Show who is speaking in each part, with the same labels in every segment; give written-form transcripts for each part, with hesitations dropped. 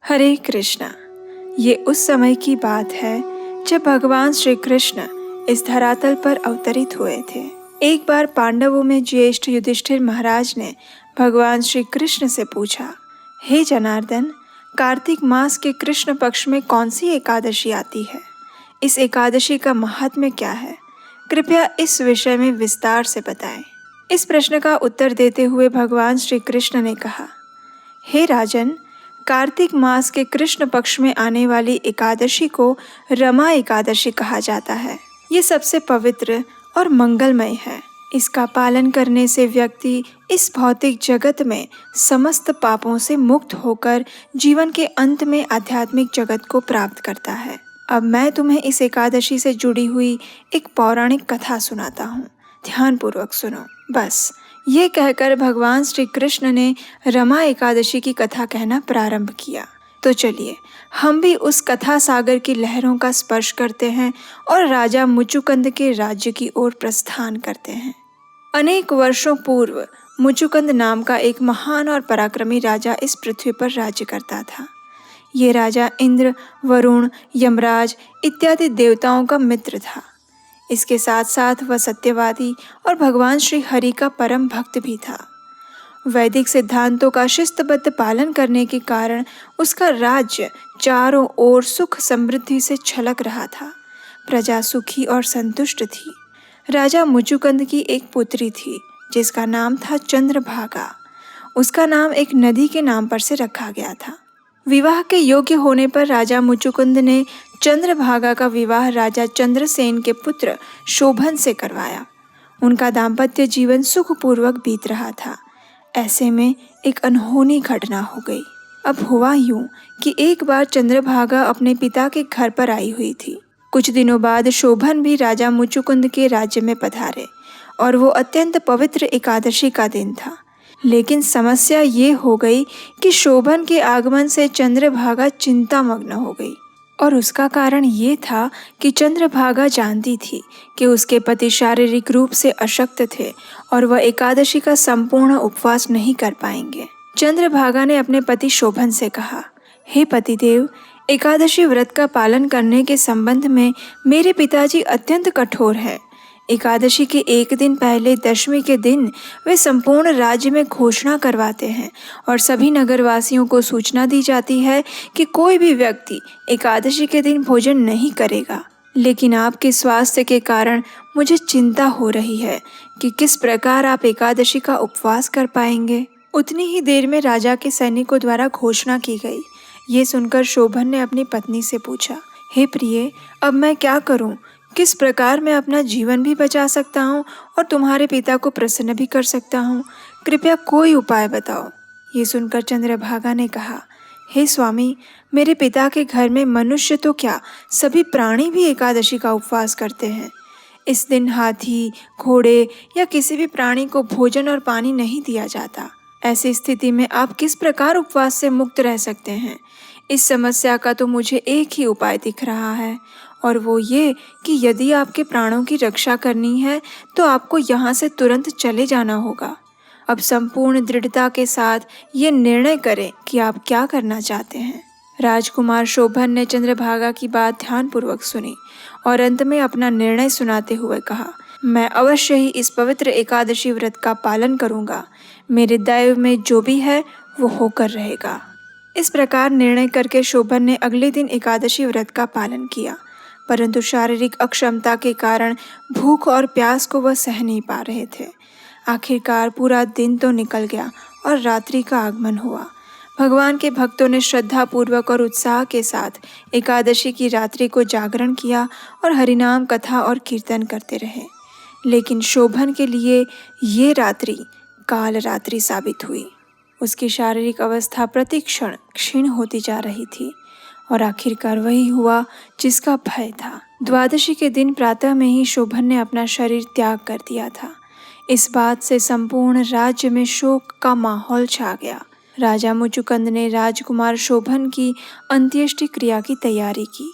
Speaker 1: हरे कृष्णा। ये उस समय की बात है जब भगवान श्री कृष्ण इस धरातल पर अवतरित हुए थे। एक बार पांडवों में ज्येष्ठ युधिष्ठिर महाराज ने भगवान श्री कृष्ण से पूछा, हे जनार्दन, कार्तिक मास के कृष्ण पक्ष में कौन सी एकादशी आती है? इस एकादशी का महात्म्य क्या है? कृपया इस विषय में विस्तार से बताएं। इस प्रश्न का उत्तर देते हुए भगवान श्री कृष्ण ने कहा, हे राजन, कार्तिक मास के कृष्ण पक्ष में आने वाली एकादशी को रमा एकादशी कहा जाता है। ये सबसे पवित्र और मंगलमय है। इसका पालन करने से व्यक्ति इस भौतिक जगत में समस्त पापों से मुक्त होकर जीवन के अंत में आध्यात्मिक जगत को प्राप्त करता है। अब मैं तुम्हें इस एकादशी से जुड़ी हुई एक पौराणिक कथा सुनाता हूँ। ध्यानपूर्वक सुनो। बस ये कहकर भगवान श्री कृष्ण ने रमा एकादशी की कथा कहना प्रारंभ किया। तो चलिए हम भी उस कथा सागर की लहरों का स्पर्श करते हैं और राजा मुचुकुंद के राज्य की ओर प्रस्थान करते हैं। अनेक वर्षों पूर्व मुचुकुंद नाम का एक महान और पराक्रमी राजा इस पृथ्वी पर राज्य करता था। ये राजा इंद्र, वरुण, यमराज इत्यादि देवताओं का मित्र था। इसके साथ साथ वह सत्यवादी और भगवान श्री हरि का परम भक्त भी था। वैदिक सिद्धांतों का शिस्तबद्ध पालन करने के कारण उसका राज्य चारों ओर सुख समृद्धि से छलक रहा था। प्रजा सुखी और संतुष्ट थी। राजा मुचुकुंद की एक पुत्री थी जिसका नाम था चंद्रभागा। उसका नाम एक नदी के नाम पर से रखा गया था। विवाह के योग्य होने पर राजा मुचुकुंद ने चंद्रभागा का विवाह राजा चंद्रसेन के पुत्र शोभन से करवाया। उनका दाम्पत्य जीवन सुखपूर्वक बीत रहा था। ऐसे में एक अनहोनी घटना हो गई। अब हुआ यूं कि एक बार चंद्रभागा अपने पिता के घर पर आई हुई थी। कुछ दिनों बाद शोभन भी राजा मुचुकुंद के राज्य में पधारे और वो अत्यंत पवित्र एकादशी का दिन था। लेकिन समस्या ये हो गई कि शोभन के आगमन से चंद्रभागा चिंतामग्न हो गई और उसका कारण ये था कि चंद्रभागा जानती थी कि उसके पति शारीरिक रूप से अशक्त थे और वह एकादशी का संपूर्ण उपवास नहीं कर पाएंगे। चंद्रभागा ने अपने पति शोभन से कहा, हे पतिदेव, एकादशी व्रत का पालन करने के संबंध में मेरे पिताजी अत्यंत कठोर हैं। एकादशी के एक दिन पहले दशमी के दिन वे संपूर्ण राज्य में घोषणा करवाते हैं और सभी नगरवासियों को सूचना दी जाती है कि कोई भी व्यक्ति एकादशी के दिन भोजन नहीं करेगा। लेकिन आपके स्वास्थ्य के कारण मुझे चिंता हो रही है कि किस प्रकार आप एकादशी का उपवास कर पाएंगे। उतनी ही देर में राजा के सैनिकों द्वारा घोषणा की गई। ये सुनकर शोभन ने अपनी पत्नी से पूछा, हे प्रिय, अब मैं क्या करूं? किस प्रकार मैं अपना जीवन भी बचा सकता हूँ और तुम्हारे पिता को प्रसन्न भी कर सकता हूँ? कृपया कोई उपाय बताओ। ये सुनकर चंद्रभागा ने कहा, हे स्वामी, मेरे पिता के घर में मनुष्य तो क्या, सभी प्राणी भी एकादशी का उपवास करते हैं। इस दिन हाथी, घोड़े या किसी भी प्राणी को भोजन और पानी नहीं दिया जाता। ऐसी स्थिति में आप किस प्रकार उपवास से मुक्त रह सकते हैं? इस समस्या का तो मुझे एक ही उपाय दिख रहा है और वो ये कि यदि आपके प्राणों की रक्षा करनी है तो आपको यहाँ से तुरंत चले जाना होगा। अब संपूर्ण दृढ़ता के साथ ये निर्णय करें कि आप क्या करना चाहते हैं। राजकुमार शोभन ने चंद्रभागा की बात ध्यानपूर्वक सुनी और अंत में अपना निर्णय सुनाते हुए कहा, मैं अवश्य ही इस पवित्र एकादशी व्रत का पालन करूँगा। मेरे दैव में जो भी है वो होकर रहेगा। इस प्रकार निर्णय करके शोभन ने अगले दिन एकादशी व्रत का पालन किया, परंतु शारीरिक अक्षमता के कारण भूख और प्यास को वह सह नहीं पा रहे थे। आखिरकार पूरा दिन तो निकल गया और रात्रि का आगमन हुआ। भगवान के भक्तों ने श्रद्धापूर्वक और उत्साह के साथ एकादशी की रात्रि को जागरण किया और हरिनाम कथा और कीर्तन करते रहे। लेकिन शोभन के लिए ये रात्रि काल रात्रि साबित हुई। उसकी शारीरिक अवस्था प्रति क्षण क्षीण होती जा रही थी और आखिरकार वही हुआ जिसका भय था। द्वादशी के दिन प्रातः में ही शोभन ने अपना शरीर त्याग कर दिया था। इस बात से संपूर्ण राज्य में शोक का माहौल छा गया। राजा मुचुकुंद ने राजकुमार शोभन की अंत्येष्टि क्रिया की तैयारी की।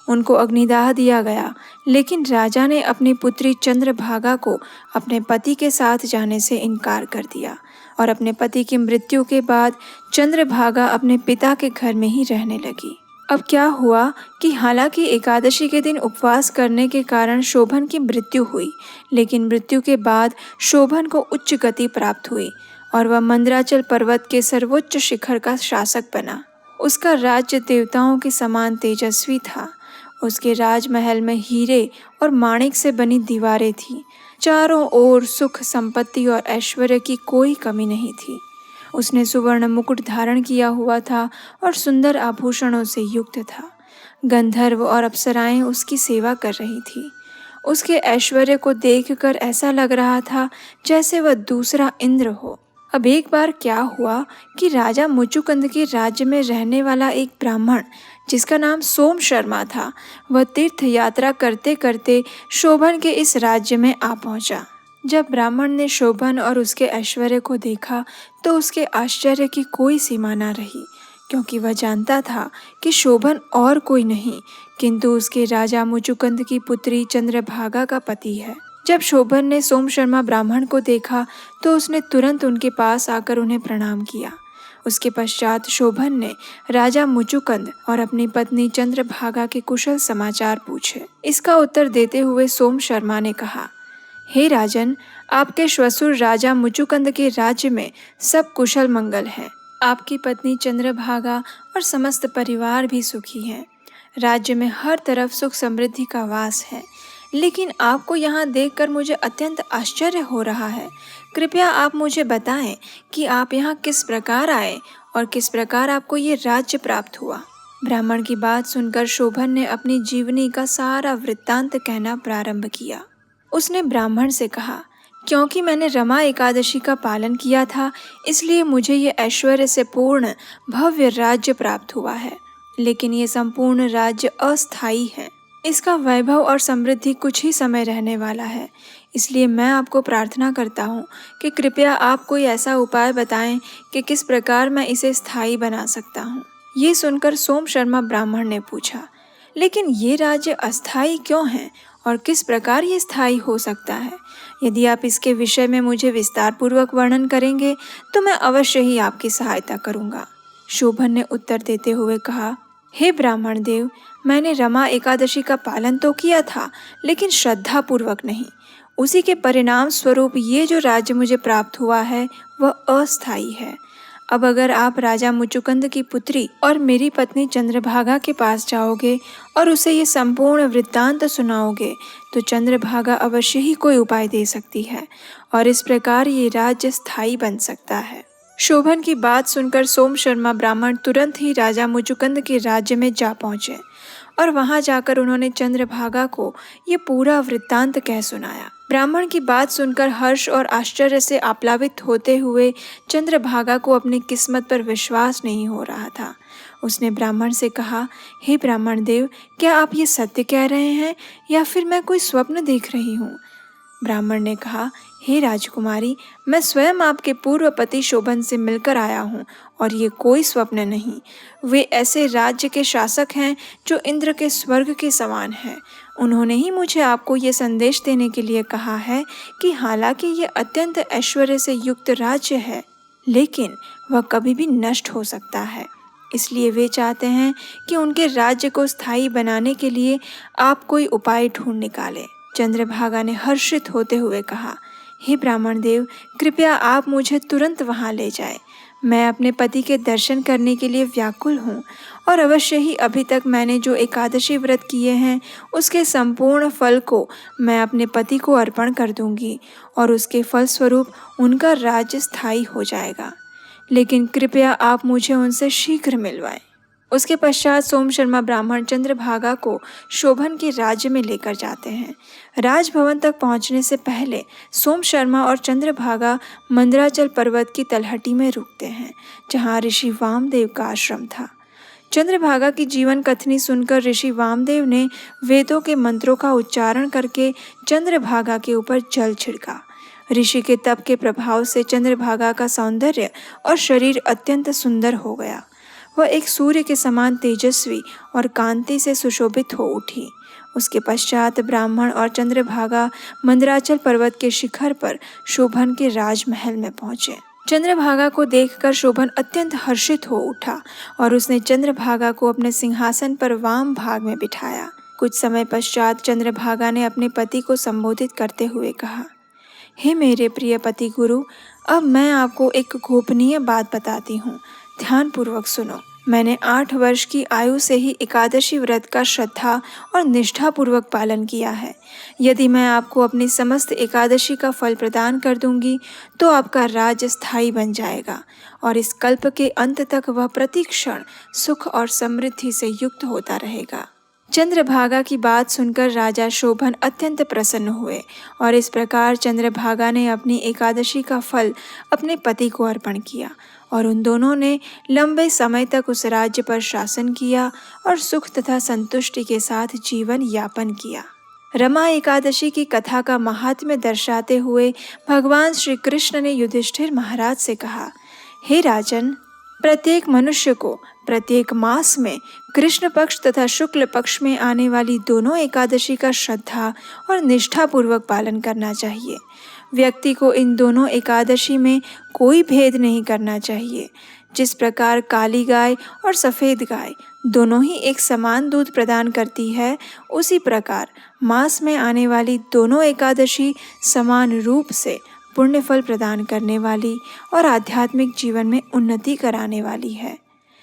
Speaker 1: उनको अग्निदाह दिया गया, लेकिन राजा ने अपनी पुत्री चंद्रभागा को अपने पति के साथ जाने से इनकार कर दिया और अपने पति की मृत्यु के बाद चंद्रभागा अपने पिता के घर में ही रहने लगी। अब क्या हुआ कि हालांकि एकादशी के दिन उपवास करने के कारण शोभन की मृत्यु हुई, लेकिन मृत्यु के बाद शोभन को उच्च गति प्राप्त हुई और वह मंदराचल पर्वत के सर्वोच्च शिखर का शासक बना। उसका राज्य देवताओं के समान तेजस्वी था। उसके राजमहल में हीरे और माणिक से बनी दीवारें थीं। चारों ओर सुख, संपत्ति और ऐश्वर्य की कोई कमी नहीं थी। उसने सुवर्ण मुकुट धारण किया हुआ था और सुंदर आभूषणों से युक्त था। गंधर्व और अप्सराएं उसकी सेवा कर रही थी। उसके ऐश्वर्य को देखकर ऐसा लग रहा था जैसे वह दूसरा इंद्र हो। अब एक बार क्या हुआ कि राजा मुचुकुंद के राज्य में रहने वाला एक ब्राह्मण जिसका नाम सोम शर्मा था, वह तीर्थ यात्रा करते करते शोभन के इस राज्य में आ पहुंचा। जब ब्राह्मण ने शोभन और उसके ऐश्वर्य को देखा तो उसके आश्चर्य की कोई सीमा न रही, क्योंकि वह जानता था कि शोभन और कोई नहीं किंतु उसके राजा मुचुकुंद की पुत्री चंद्रभागा का पति है। जब शोभन ने सोम शर्मा ब्राह्मण को देखा तो उसने तुरंत उनके पास आकर उन्हें प्रणाम किया। उसके पश्चात शोभन ने राजा मुचुकुंद और अपनी पत्नी चंद्रभागा के कुशल समाचार पूछे। इसका उत्तर देते हुए सोम शर्मा ने कहा, हे राजन, आपके श्वशुर राजा मुचुकुंद के राज्य में सब कुशल मंगल है। आपकी पत्नी चंद्रभागा और समस्त परिवार भी सुखी हैं। राज्य में हर तरफ सुख समृद्धि का वास है। लेकिन आपको यहाँ देखकर मुझे अत्यंत आश्चर्य हो रहा है। कृपया आप मुझे बताएं कि आप यहाँ किस प्रकार आए और किस प्रकार आपको ये राज्य प्राप्त हुआ। ब्राह्मण की बात सुनकर शोभन ने अपनी जीवनी का सारा वृत्तांत कहना प्रारंभ किया। उसने ब्राह्मण से कहा, क्योंकि मैंने रमा एकादशी का पालन किया था, इसलिए मुझे ये ऐश्वर्य से पूर्ण भव्य राज्य प्राप्त हुआ है। लेकिन ये संपूर्ण राज्य अस्थायी है। इसका वैभव और समृद्धि कुछ ही समय रहने वाला है। इसलिए मैं आपको प्रार्थना करता हूँ कि कृपया आप कोई ऐसा उपाय बताएं कि किस प्रकार मैं इसे स्थायी बना सकता हूँ। ये सुनकर सोम शर्मा ब्राह्मण ने पूछा, लेकिन ये राज्य अस्थायी क्यों है और किस प्रकार ये स्थायी हो सकता है? यदि आप इसके विषय में मुझे विस्तार पूर्वक वर्णन करेंगे तो मैं अवश्य ही आपकी सहायता करूँगा। शोभन ने उत्तर देते हुए कहा, हे ब्राह्मण देव, मैंने रमा एकादशी का पालन तो किया था, लेकिन श्रद्धा पूर्वक नहीं। उसी के परिणाम स्वरूप ये जो राज्य मुझे प्राप्त हुआ है वह अस्थायी है। अब अगर आप राजा मुचुकुंद की पुत्री और मेरी पत्नी चंद्रभागा के पास जाओगे और उसे ये संपूर्ण वृत्तांत सुनाओगे तो चंद्रभागा अवश्य ही कोई उपाय दे सकती है और इस प्रकार ये राज्य स्थायी बन सकता है। शोभन की बात सुनकर सोम शर्मा ब्राह्मण तुरंत ही राजा मुचुकुंद के राज्य में जा पहुंचे और वहां जाकर उन्होंने चंद्रभागा को ये पूरा वृत्तांत कह सुनाया। ब्राह्मण की बात सुनकर हर्ष और आश्चर्य से आप्लावित होते हुए चंद्रभागा को अपनी किस्मत पर विश्वास नहीं हो रहा था। उसने ब्राह्मण से कहा, हे ब्राह्मण देव, क्या आप ये सत्य कह रहे हैं या फिर मैं कोई स्वप्न देख रही हूँ? ब्राह्मण ने कहा, हे राजकुमारी, मैं स्वयं आपके पूर्व पति शोभन से मिलकर आया हूँ और ये कोई स्वप्न नहीं। वे ऐसे राज्य के शासक हैं जो इंद्र के स्वर्ग के समान हैं। उन्होंने ही मुझे आपको ये संदेश देने के लिए कहा है कि हालांकि ये अत्यंत ऐश्वर्य से युक्त राज्य है, लेकिन वह कभी भी नष्ट हो सकता है। इसलिए वे चाहते हैं कि उनके राज्य को स्थायी बनाने के लिए आप कोई उपाय ढूंढ निकालें। चंद्रभागा ने हर्षित होते हुए कहा, हे ब्राह्मण देव, कृपया आप मुझे तुरंत वहां ले जाएं। मैं अपने पति के दर्शन करने के लिए व्याकुल हूँ और अवश्य ही अभी तक मैंने जो एकादशी व्रत किए हैं उसके संपूर्ण फल को मैं अपने पति को अर्पण कर दूंगी और उसके फलस्वरूप उनका राज्य स्थायी हो जाएगा। लेकिन कृपया आप मुझे उनसे शीघ्र मिलवाएं। उसके पश्चात सोम शर्मा ब्राह्मण चंद्रभागा को शोभन के राज्य में लेकर जाते हैं। राजभवन तक पहुंचने से पहले सोम शर्मा और चंद्रभागा मंदराचल पर्वत की तलहटी में रुकते हैं, जहां ऋषि वामदेव का आश्रम था। चंद्रभागा की जीवन कथनी सुनकर ऋषि वामदेव ने वेदों के मंत्रों का उच्चारण करके चंद्रभागा के ऊपर जल छिड़का। ऋषि के तप के प्रभाव से चंद्रभागा का सौंदर्य और शरीर अत्यंत सुंदर हो गया। वह एक सूर्य के समान तेजस्वी और कांति से सुशोभित हो उठी। उसके पश्चात ब्राह्मण और चंद्रभागा मंदराचल पर्वत के शिखर पर शोभन के राजमहल में पहुंचे। चंद्रभागा को देखकर शोभन अत्यंत हर्षित हो उठा और उसने चंद्रभागा को अपने सिंहासन पर वाम भाग में बिठाया। कुछ समय पश्चात चंद्रभागा ने अपने पति को संबोधित करते हुए कहा, हे मेरे प्रिय पति गुरु, अब मैं आपको एक गोपनीय बात बताती हूँ, ध्यानपूर्वक सुनो। मैंने 8 वर्ष की आयु से ही एकादशी व्रत का श्रद्धा और निष्ठापूर्वक पालन किया है। यदि मैं आपको अपनी समस्त एकादशी का फल प्रदान कर दूंगी तो आपका राज्य स्थायी बन जाएगा और इस कल्प के अंत तक वह प्रतिक्षण सुख और समृद्धि से युक्त होता रहेगा। चंद्रभागा की बात सुनकर राजा शोभन अत्यंत प्रसन्न हुए और इस प्रकार चंद्रभागा ने अपनी एकादशी का फल अपने पति को अर्पण किया और उन दोनों ने लंबे समय तक उस राज्य पर शासन किया और सुख तथा संतुष्टि के साथ जीवन यापन किया। रमा एकादशी की कथा का महात्म्य दर्शाते हुए भगवान श्री कृष्ण ने युधिष्ठिर महाराज से कहा, हे राजन, प्रत्येक मनुष्य को प्रत्येक मास में कृष्ण पक्ष तथा शुक्ल पक्ष में आने वाली दोनों एकादशी का श्रद्धा और निष्ठापूर्वक पालन करना चाहिए। व्यक्ति को इन दोनों एकादशी में कोई भेद नहीं करना चाहिए। जिस प्रकार काली गाय और सफ़ेद गाय दोनों ही एक समान दूध प्रदान करती है, उसी प्रकार मास में आने वाली दोनों एकादशी समान रूप से पुण्य फल प्रदान करने वाली और आध्यात्मिक जीवन में उन्नति कराने वाली है।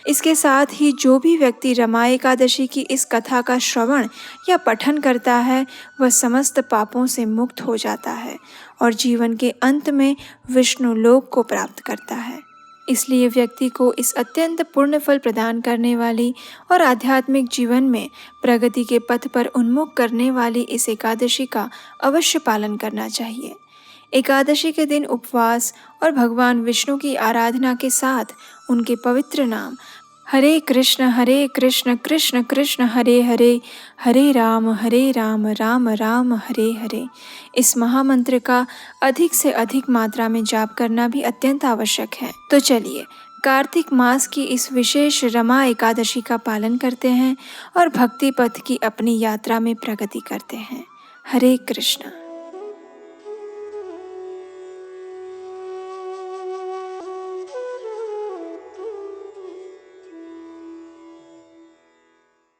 Speaker 1: इसके साथ ही जो भी व्यक्ति रमा एकादशी की इस कथा का श्रवण या पठन करता है, वह समस्त पापों से मुक्त हो जाता है और जीवन के अंत में विष्णु लोक को प्राप्त करता है। इसलिए व्यक्ति को इस अत्यंत पुण्य फल प्रदान करने वाली और आध्यात्मिक जीवन में प्रगति के पथ पर उन्मुख करने वाली इस एकादशी का अवश्य पालन करना चाहिए। एकादशी के दिन उपवास और भगवान विष्णु की आराधना के साथ उनके पवित्र नाम हरे कृष्ण कृष्ण कृष्ण हरे हरे, हरे राम राम राम हरे हरे, इस महामंत्र का अधिक से अधिक मात्रा में जाप करना भी अत्यंत आवश्यक है। तो चलिए कार्तिक मास की इस विशेष रमा एकादशी का पालन करते हैं और भक्ति पथ की अपनी यात्रा में प्रगति करते हैं। हरे कृष्ण।